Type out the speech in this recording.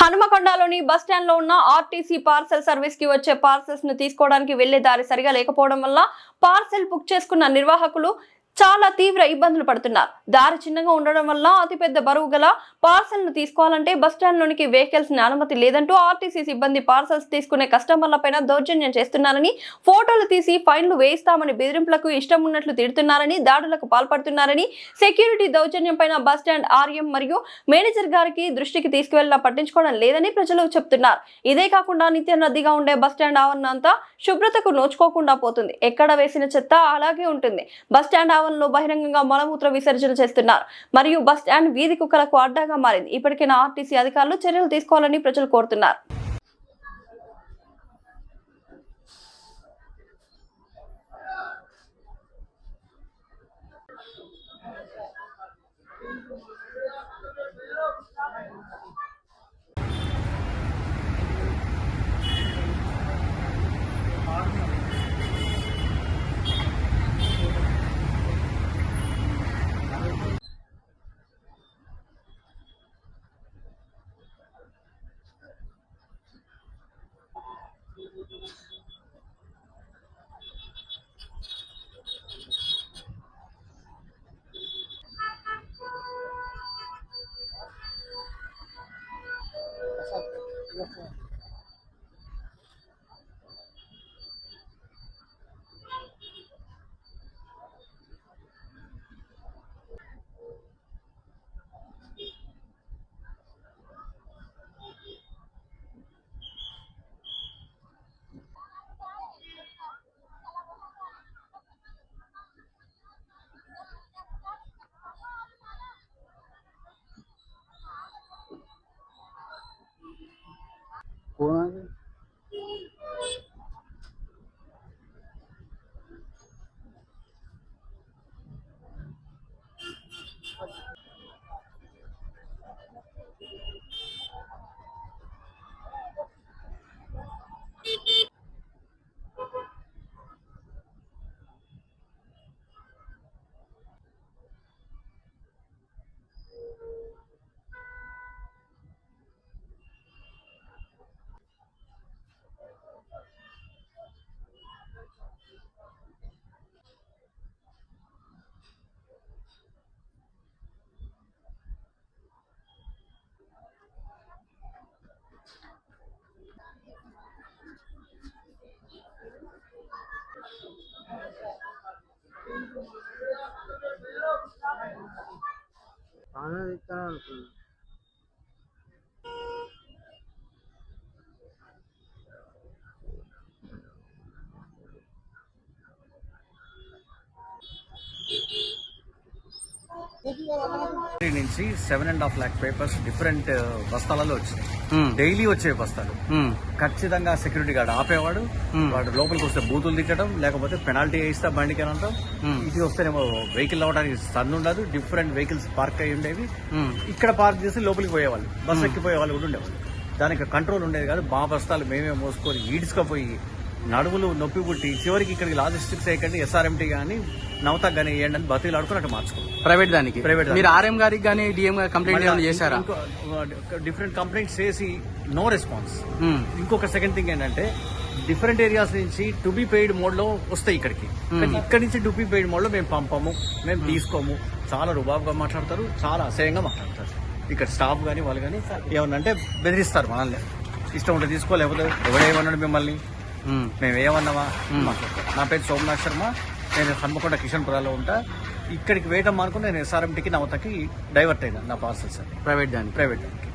హనుమకొండలోని bus stand లో ఉన్న RTC parcel service కి వచ్చే పార్సెల్స్ ను తీసుకోవడానికి వెళ్లే దారి సరిగా లేకపోవడం వల్ల పార్సెల్ బుక్ చేసుకున్న నిర్వాహకులు చాలా తీవ్ర ఇబ్బందులు పడుతున్నారు. దారి చిన్నగా ఉండడం వల్ల అతిపెద్ద బరువు గల పార్సెల్ ను తీసుకోవాలంటే బస్టాండ్ లోనికి వెహికల్స్ ని అనుమతి లేదంటూ ఆర్టీసీ సిబ్బంది పార్సెల్స్ తీసుకునే కస్టమర్లపైన దౌర్జన్యం చేస్తున్నారని, ఫోటోలు తీసి ఫైన్లు వేయిస్తామని బెదిరింపులకు ఇష్టం ఉన్నట్లు తిడుతున్నారని, దాడులకు పాల్పడుతున్నారని, సెక్యూరిటీ దౌర్జన్యం పైన బస్టాండ్ ఆర్ఎం మరియు మేనేజర్ గారికి దృష్టికి తీసుకువెళ్లినా పట్టించుకోవడం లేదని ప్రజలు చెప్తున్నారు. ఇదే కాకుండా నిత్యం రద్దీగా ఉండే బస్టాండ్ ఆవరణ అంతా శుభ్రతకు నోచుకోకుండా పోతుంది. ఎక్కడ వేసిన చెత్త అలాగే ఉంటుంది. బస్టాండ్ ఆవరణలో బహిరంగంగా మలమూత్ర విసర్జన చేస్తున్నారు మరియు బస్టాండ్ వీధి కుక్కలకు అడ్డాగా మారింది. ఇప్పటికైనా ఆర్టీసీ అధికారులు చర్యలు తీసుకోవాలని ప్రజలు కోరుతున్నారు. నుంచి 7.5 lakh పేపర్స్ డిఫరెంట్ బస్తాలలో వచ్చినాయి. డైలీ వచ్చే బస్తాలు. ఖచ్చితంగా సెక్యూరిటీ గార్డ్ ఆపేవాడు. వాడు లోపలికి వస్తే బూతులు తిట్టడం, లేకపోతే పెనాల్టీ వేయిస్తా బండికి అని అంటాం. ఇది వస్తేనేమో వెహికల్ అవ్వడానికి సందు ఉండదు. డిఫరెంట్ వెహికల్స్ పార్క్ అయి ఉండేవి. ఇక్కడ పార్క్ చేసి లోపలికి పోయేవాళ్ళు, బస్సు ఎక్కిపోయే వాళ్ళు కూడా ఉండేవాళ్ళు. దానికి కంట్రోల్ ఉండేది కాదు. మా బస్తాలు మేమే మోసుకొని ఈడ్చుకపోయి నడుములు నొప్పి పుట్టి చివరికి ఇక్కడికి లాజిస్టిక్స్ వేయకండి, ఎస్ఆర్ఎంటీ గానీ నవతకు గానీ వేయండి అని బతులు ఆడుకున్నట్టు మార్చుకోండి. ప్రైవేట్ మీరు ఆర్ఎం గారికి కానీ డిఎం గారికి కంప్లైంట్ చేశారా? డిఫరెంట్ కంప్లైంట్స్ చేసి నో రెస్పాన్స్. ఇంకొక సెకండ్ థింగ్ ఏంటంటే, డిఫరెంట్ ఏరియాస్ నుంచి టు బి పెయిడ్ మోడ్ లో వస్తాయి ఇక్కడికి. కానీ ఇక్కడి నుంచి టు బి పెయిడ్ మోడ్ లో మేము పంపము, మేము తీసుకోము. చాలా రుబాబుగా మాట్లాడతారు, చాలా అసహ్యంగా మాట్లాడతారు. ఇక్కడ స్టాఫ్ గానీ వాళ్ళు కానీ ఏమన్నంటే బెదిరిస్తారు మనల్ని. ఇష్టం ఉంటే తీసుకో, లేకపోతే ఎవడేమన్నాడు మిమ్మల్ని, మేము ఏమన్నావా మాట్లాడతారు. నా పేరు సోమనాథ్ శర్మ, నేను హన్మకొండ కిషన్పురాలో ఉంటా. ఇక్కడికి వేయటం అనుకుని నేను ఎస్ఆర్ఎంటీకి నవతకి డైవర్ట్ అయినా నా పార్సల్స్ ప్రైవేట్ దానికి.